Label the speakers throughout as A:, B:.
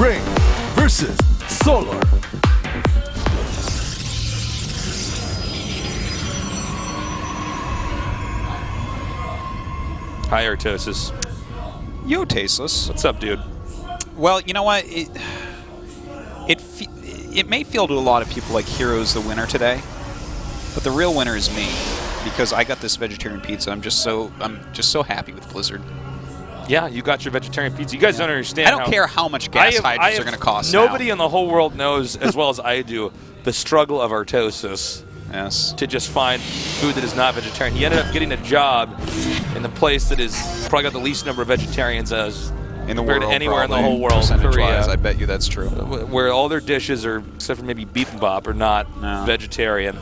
A: Grain versus Solar.
B: Hi, Artosis.
C: Yo, Tasteless.
B: What's up, dude?
C: Well, you know what? It may feel to a lot of people like Hero's the winner today, but the real winner is me, because I got this vegetarian pizza. I'm just so happy with Blizzard.
B: Yeah, you got your vegetarian pizza. You guys don't understand.
C: I don't care how much gas hydrants are going to cost.
B: Nobody
C: now.
B: in the whole world knows as well as I do the struggle of Artosis.
C: Yes.
B: To just find food that is not vegetarian. He ended up getting a job in the place that is probably got the least number of vegetarians as
C: in the world,
B: anywhere
C: probably,
B: in the whole world.
C: Korea, I bet you that's true.
B: Where all their dishes are, except for maybe bibimbap, are not vegetarian.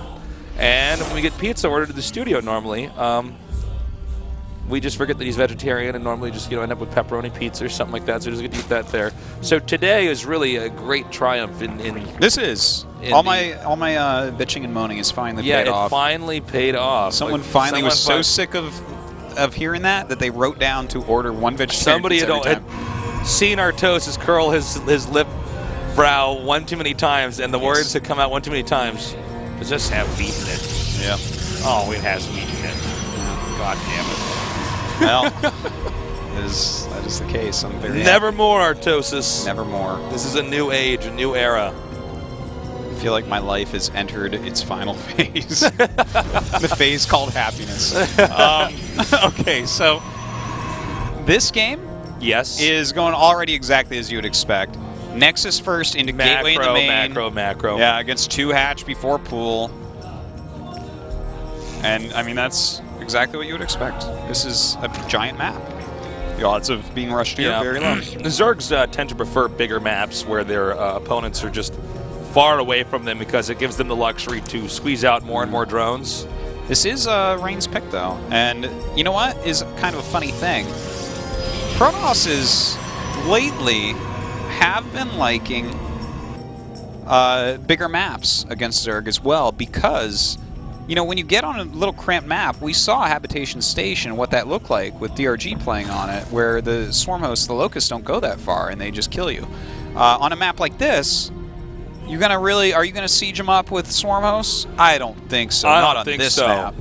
B: And when we get pizza ordered to the studio normally, we just forget that he's vegetarian and normally just end up with pepperoni pizza or something like that. So just get to eat that there. So today is really a great triumph in
C: this is all my bitching and moaning is finally paid off.
B: Yeah, it finally paid off.
C: Someone finally was so sick of hearing that they wrote down to order one vegetarian pizza every time.
B: Had seen Artosis curl his lip brow one too many times, and the words had come out one too many times. Does this have meat in it?
C: Yeah.
B: Oh, it has meat in it. God damn it.
C: Well, that is the case. I'm very
B: Never more, Artosis.
C: Never more.
B: This is a new age, a new era.
C: I feel like my life has entered its final phase. The phase called happiness. Okay, so this game is going already exactly as you would expect. Nexus first into Gateway in the main.
B: Macro.
C: Yeah, against 2 hatch before pool. And, I mean, that's exactly what you would expect. This is a giant map. The odds of being rushed here are very low.
B: The Zergs tend to prefer bigger maps where their opponents are just far away from them because it gives them the luxury to squeeze out more and more drones.
C: This is Rain's pick, though. And you know what is kind of a funny thing? Protoss is lately have been liking bigger maps against Zerg as well because, you know, when you get on a little cramped map, we saw Habitation Station, what that looked like with DRG playing on it, where the Swarm hosts, the Locusts, don't go that far and they just kill you. On a map like this, are you gonna siege them up with Swarm hosts? I don't think so. Not on this map.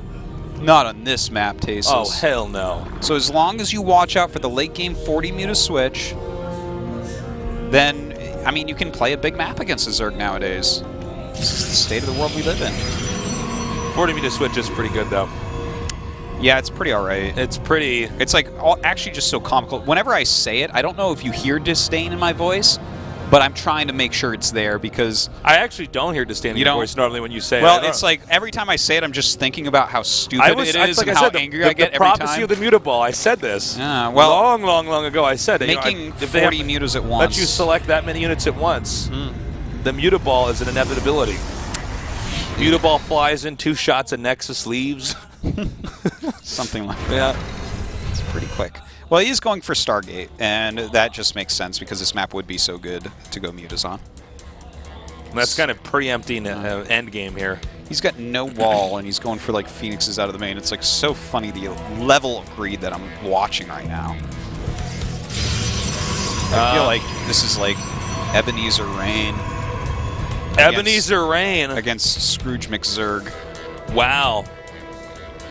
C: Not on this map, Tasteless.
B: Oh, hell no.
C: So as long as you watch out for the late game 40 Muta switch, then, I mean, you can play a big map against a Zerg nowadays. This is the state of the world we live in.
B: 40 Muta switch is pretty good, though.
C: Yeah, it's pretty alright. It's like actually just so comical. Whenever I say it, I don't know if you hear disdain in my voice, but I'm trying to make sure it's there because
B: I actually don't hear disdain in your voice normally when you say it.
C: Well, it's like every time I say it, I'm just thinking about how stupid it is and how angry I get every time.
B: The prophecy of the Mutaball, I said this.
C: Yeah, well,
B: long ago I said it.
C: Making 40 mutas at once.
B: Let you select that many units at once. The Mutaball is an inevitability. Mutaball flies in, 2 shots, and Nexus leaves.
C: Something like that. Yeah. It's pretty quick. Well, he is going for Stargate, and that just makes sense because this map would be so good to go mutas on.
B: That's kind of preempting an end game here.
C: He's got no wall, and he's going for like Phoenixes out of the main. It's like so funny the level of greed that I'm watching right now. I feel like this is like Ebenezer Rain.
B: Ebenezer Rain
C: against Scrooge McZerg.
B: Wow.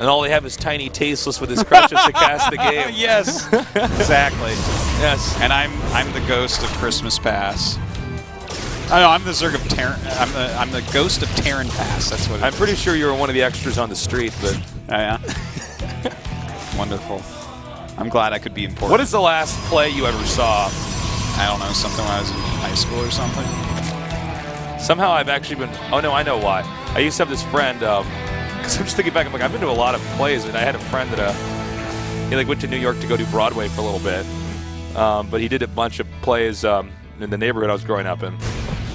B: And all they have is Tiny Tasteless with his crutches to cast the game.
C: Yes, exactly.
B: Yes.
C: And I'm the ghost of Christmas Pass. I know I'm the Zerg of Terran. I'm the ghost of Terran Pass. That's what.
B: I'm pretty sure you were one of the extras on the street, but
C: yeah. Wonderful. I'm glad I could be important.
B: What is the last play you ever saw?
C: I don't know. Something when I was in high school or something.
B: Somehow I've actually been. Oh no, I know why. I used to have this friend. I'm just thinking back, I'm like, I've been to a lot of plays, and I had a friend that he like went to New York to go do Broadway for a little bit, but he did a bunch of plays in the neighborhood I was growing up in.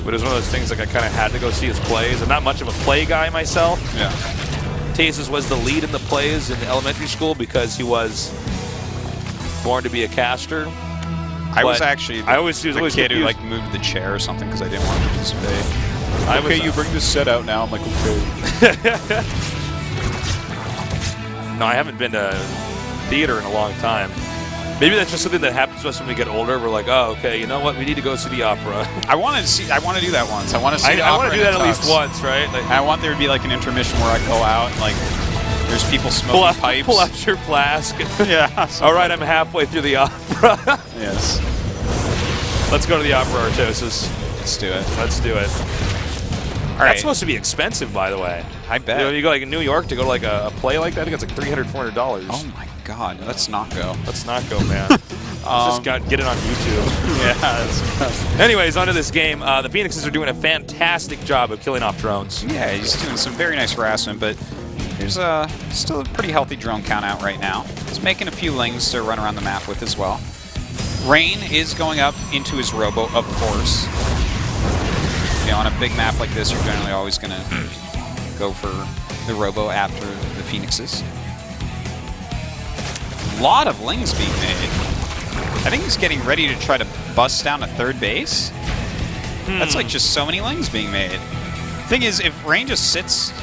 B: But it was one of those things like I kind of had to go see his plays. I'm not much of a play guy myself.
C: Yeah.
B: Tases was the lead in the plays in elementary school because he was born to be a caster.
C: I was actually the kid who like moved the chair or something because I didn't want to participate. Okay, you bring this set out now. I'm like, okay.
B: No, I haven't been to theater in a long time. Maybe that's just something that happens to us when we get older. We're like, oh, okay, you know what? We need to go see the opera.
C: I want to do that once. I want to see.
B: I want to do that at least once, right? Like,
C: I want there to be like an intermission where I go out and like there's people smoking pipes.
B: Pull out your flask.
C: Yeah.
B: All right, I'm halfway through the opera.
C: Yes.
B: Let's go to the opera, Artosis.
C: Let's do it.
B: Let's do it.
C: All
B: That's
C: right.
B: supposed to be expensive, by the way.
C: I bet.
B: You go like in New York to go to like a play like that. I think it's like $300, $400.
C: Oh my God. Let's not go.
B: Let's not go, man. Let's just get it on YouTube.
C: Yeah.
B: Anyways, onto this game. The Phoenixes are doing a fantastic job of killing off drones.
C: Yeah, he's doing some very nice harassment, but there's still a pretty healthy drone count out right now. He's making a few lings to run around the map with as well. Rain is going up into his robo, of course. You know, on a big map like this, you're generally always going to go for the robo after the Phoenixes. A lot of lings being made. I think he's getting ready to try to bust down a third base. That's like just so many lings being made. Thing is, if Rain just sits...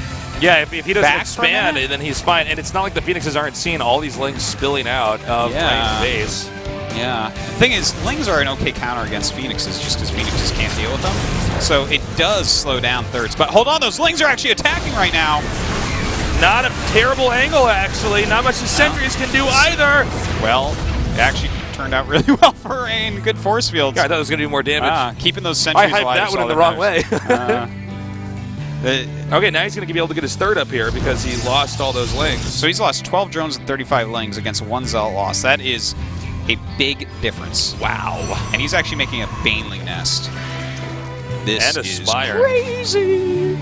B: Yeah, if he doesn't
C: back
B: expand, then he's fine. And it's not like the Phoenixes aren't seeing all these lings spilling out of Rain's base.
C: Yeah. The thing is, lings are an okay counter against Phoenixes just because Phoenixes can't deal with them. So it does slow down thirds. But hold on, those lings are actually attacking right now.
B: Not a terrible angle, actually. Not much the sentries can do either.
C: Well, it actually turned out really well for Rain. Good force fields.
B: Yeah, I thought it was going to do more damage.
C: Keeping those sentries alive.
B: I hyped that one in the wrong way. Okay, now he's going to be able to get his third up here because he lost all those lings.
C: So he's lost 12 drones and 35 lings against one Zealot loss. That is a big difference.
B: Wow.
C: And he's actually making a Baneling nest. This
B: and a
C: is
B: Spire.
C: crazy.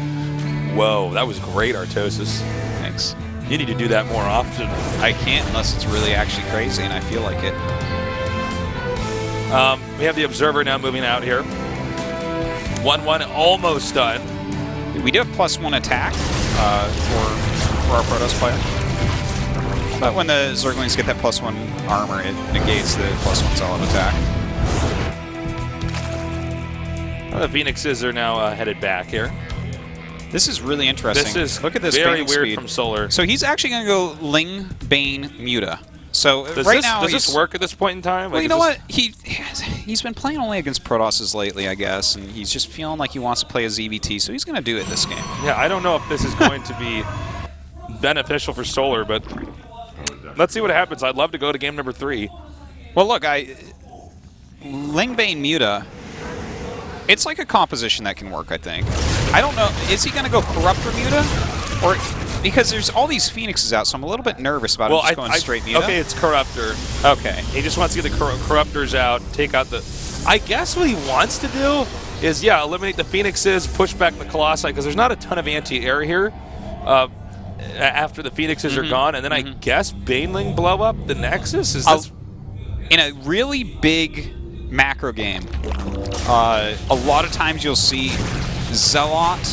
B: Whoa, that was great, Artosis.
C: Thanks.
B: You need to do that more often.
C: I can't unless it's really actually crazy and I feel like it.
B: We have the Observer now moving out here. 1-1, almost done.
C: We do have +1 attack for our Protoss player. But when the Zerglings get that +1 armor, it negates the +1 solid attack.
B: Well, the Phoenixes are now headed back here.
C: This is really interesting.
B: This is
C: Look at this
B: very
C: Bane
B: weird
C: speed.
B: from Solar.
C: So he's actually going to go Ling, Bane, Muta. So
B: Does
C: now
B: this work at this point in time?
C: Well,
B: Like,
C: you know what? He's been playing only against Protosses lately, I guess, and he's just feeling like he wants to play a ZVT, so he's going to do it this game.
B: Yeah, I don't know if this is going to be beneficial for Solar, but let's see what happens. I'd love to go to game number 3.
C: Well, look, Ling, Bane, Muta, it's like a composition that can work, I think. I don't know. Is he going to go Corruptor Muta? Or... Because there's all these Phoenixes out, so I'm a little bit nervous about him just going straight Muta.
B: Okay, it's Corruptor.
C: Okay.
B: He just wants to get the Corruptors out, take out the... I guess what he wants to do is, yeah, eliminate the Phoenixes, push back the Colossi, because there's not a ton of anti-air here after the Phoenixes are gone, and then I guess Baneling blow up the Nexus? Is this...
C: In a really big macro game, a lot of times you'll see Zealot,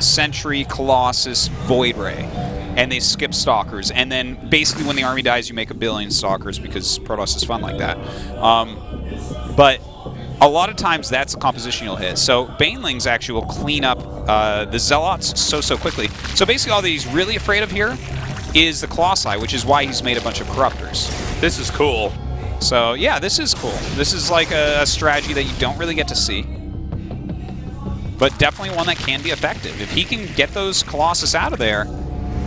C: Sentry, Colossus, Void Ray, and they skip Stalkers. And then basically when the army dies, you make 1 billion Stalkers because Protoss is fun like that. But a lot of times that's the composition you'll hit. So Banelings actually will clean up the Zealots so quickly. So basically all that he's really afraid of here is the Colossi, which is why he's made a bunch of Corruptors.
B: This is cool.
C: So yeah, this is cool. This is like a strategy that you don't really get to see. But definitely one that can be effective. If he can get those Colossus out of there,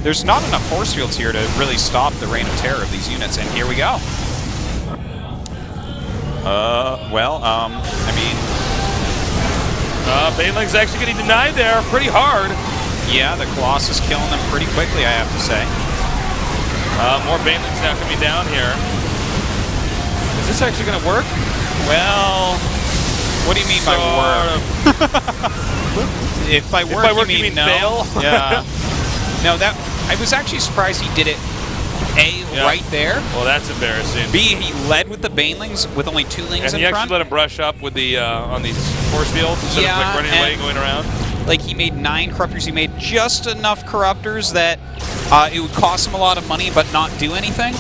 C: there's not enough force fields here to really stop the reign of terror of these units. And here we go. I mean...
B: Baneling's actually getting denied there pretty hard.
C: Yeah, the Colossus killing them pretty quickly, I have to say.
B: More Banelings now coming down here. Is this actually going to work?
C: Well... What do you mean by work? If by work you mean no.
B: fail?
C: Yeah. No, I was actually surprised he did it, right there.
B: Well, that's embarrassing.
C: B, he led with the Banelings with only 2 lings in front.
B: And he actually let him brush up with the on these force fields instead of like running away and going around.
C: Like he made 9 Corruptors. He made just enough Corruptors that it would cost him a lot of money but not do anything.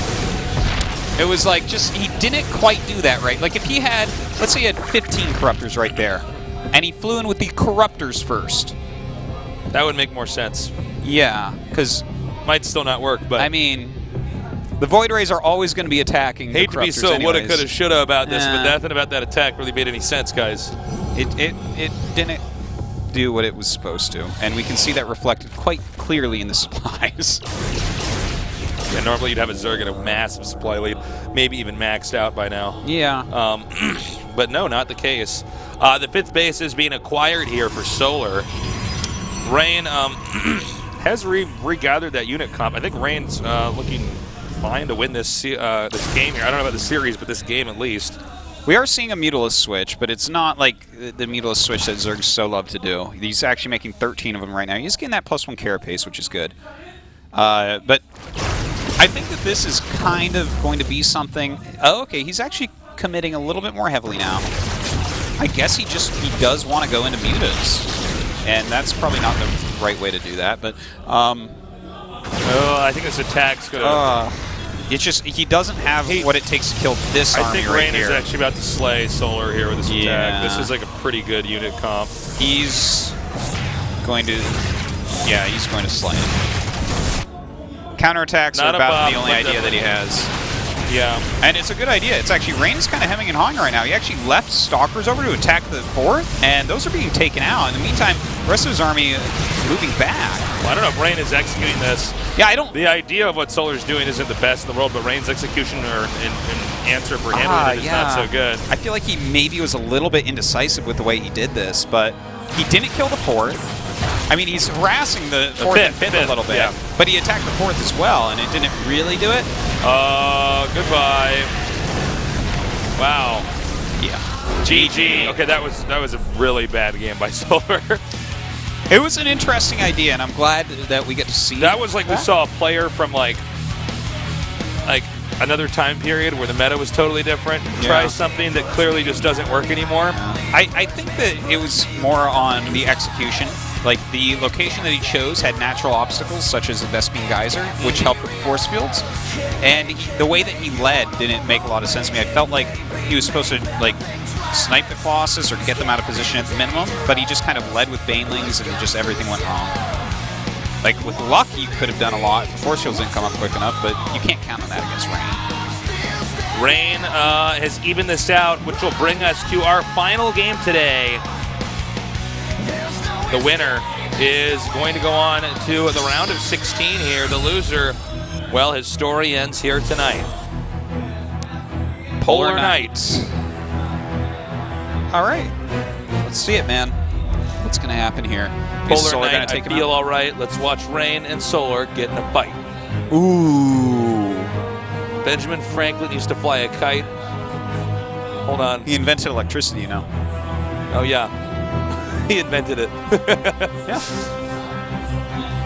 C: It was like he didn't quite do that right. Like if he had, let's say he had 15 Corruptors right there, and he flew in with the Corruptors first.
B: That would make more sense.
C: Yeah, because...
B: Might still not work, but...
C: I mean, The Void Rays are always going to be attacking.
B: Hate
C: the
B: to be
C: Corruptors
B: so woulda,
C: anyways.
B: coulda, shoulda about this, but
C: Yeah.
B: nothing about that attack really made any sense, guys.
C: It didn't do what it was supposed to, and we can see that reflected quite clearly in the supplies.
B: Yeah, normally you'd have a Zerg at a massive supply lead, maybe even maxed out by now.
C: Yeah.
B: But no, not the case. The 5th base is being acquired here for Solar. Rain has regathered that unit comp. I think Rain's looking fine to win this this game here. I don't know about the series, but this game at least.
C: We are seeing a Mutalisk switch, but it's not like the Mutalisk switch that Zergs so love to do. He's actually making 13 of them right now. He's getting that +1 carapace, which is good. But I think that this is kind of going to be something... Oh, okay, he's actually committing a little bit more heavily now. I guess he does want to go into mutas, and that's probably not the right way to do that. But
B: Oh, I think this attack's gonna.
C: It's just he doesn't have what it takes to kill this
B: I
C: army
B: think
C: right
B: Rain is
C: here.
B: actually about to slay Solar here with this
C: Yeah.
B: attack. This is like a pretty good unit comp.
C: He's going to... Yeah, he's going to slay him. Counterattacks are
B: Not
C: about
B: above,
C: the only
B: but
C: idea that he has.
B: Yeah.
C: And it's a good idea. It's actually, Rain is kind of hemming and hawing right now. He actually left Stalkers over to attack the 4th, and those are being taken out. In the meantime, the rest of his army moving back.
B: Well, I don't know if Rain is executing this.
C: Yeah, I don't...
B: The idea of what Solar's doing isn't the best in the world, but Rain's execution or an answer for handling it is not so good.
C: I feel like he maybe was a little bit indecisive with the way he did this, but he didn't kill the 4th. I mean, he's harassing the 4th and 5th a little bit,
B: yeah.
C: but he attacked the 4th as well, and it didn't really do it.
B: Goodbye. Wow.
C: Yeah.
B: GG. Okay, that was a really bad game by Solar.
C: It was an interesting idea, and I'm glad that we get to see
B: That was like we saw a player from like another time period where the meta was totally different. Try something that clearly just doesn't work anymore.
C: I think that it was more on the execution. Like, the location that he chose had natural obstacles, such as the Vespene Geyser, which helped with force fields. And the way that he led didn't make a lot of sense to me. I felt like he was supposed to, like, snipe the Colossus or get them out of position at the minimum, but he just kind of led with Banelings and just everything went wrong. Like, with luck, he could have done a lot if the force fields didn't come up quick enough, but you can't count on that against Rain.
B: Rain has evened this out, which will bring us to our final game today. The winner is going to go on to the round of 16 here. The loser, well, his story ends here tonight. Polar Knight.
C: All right. Let's see it, man. What's going to happen here?
B: Polar Knight, I feel all right. Let's watch Rain and Solar get in a fight.
C: Ooh.
B: Benjamin Franklin used to fly a kite. Hold on.
C: He invented electricity, you know.
B: Oh, yeah. He invented it.
C: Yeah.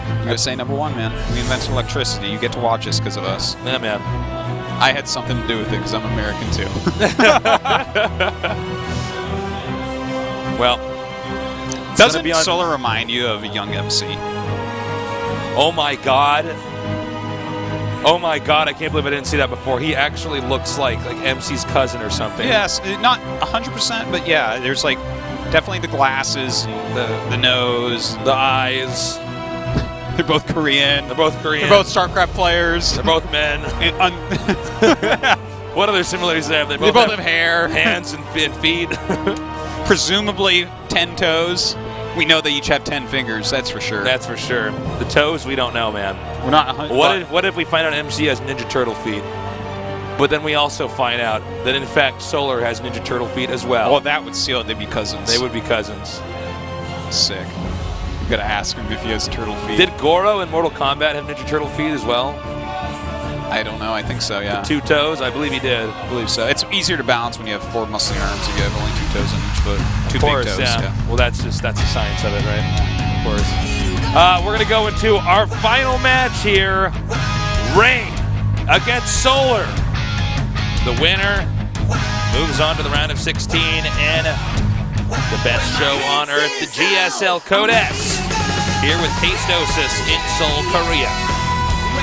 C: I'm going to say number one, man. We invented electricity. You get to watch us because of us.
B: Yeah, man.
C: I had something to do with it because I'm American, too.
B: Well,
C: doesn't Solar remind you of a young MC?
B: Oh, my God. Oh, my God. I can't believe I didn't see that before. He actually looks like MC's cousin or something.
C: Yes. Not 100%, but yeah, there's like definitely the glasses, the nose,
B: the eyes.
C: They're both Korean.
B: They're both Korean.
C: They're both StarCraft players.
B: They're both men. What other similarities do they have? They both
C: have hair,
B: hands, and feet.
C: Presumably 10 toes. We know they each have 10 fingers. That's for sure.
B: That's for sure. The toes, we don't know, man.
C: We're not.
B: What if we find out MC has Ninja Turtle feet? But then we also find out that in fact Solar has Ninja Turtle feet as well.
C: Well, that would seal it. They'd be cousins.
B: They would be cousins.
C: Sick. You gotta ask him if he has turtle feet.
B: Did Goro in Mortal Kombat have Ninja Turtle feet as well?
C: I don't know. I think so, yeah.
B: The 2 toes? I believe he did.
C: I believe so. It's easier to balance when you have 4 muscly arms if you have only 2 toes on each foot. 2
B: big
C: toes,
B: yeah. Well, that's the science of it, right? Of course. We're going to go into our final match here. Rain against Solar. The winner moves on to the round of 16 and the best show on earth, the GSL Code S, here with Tastosis in Seoul, Korea.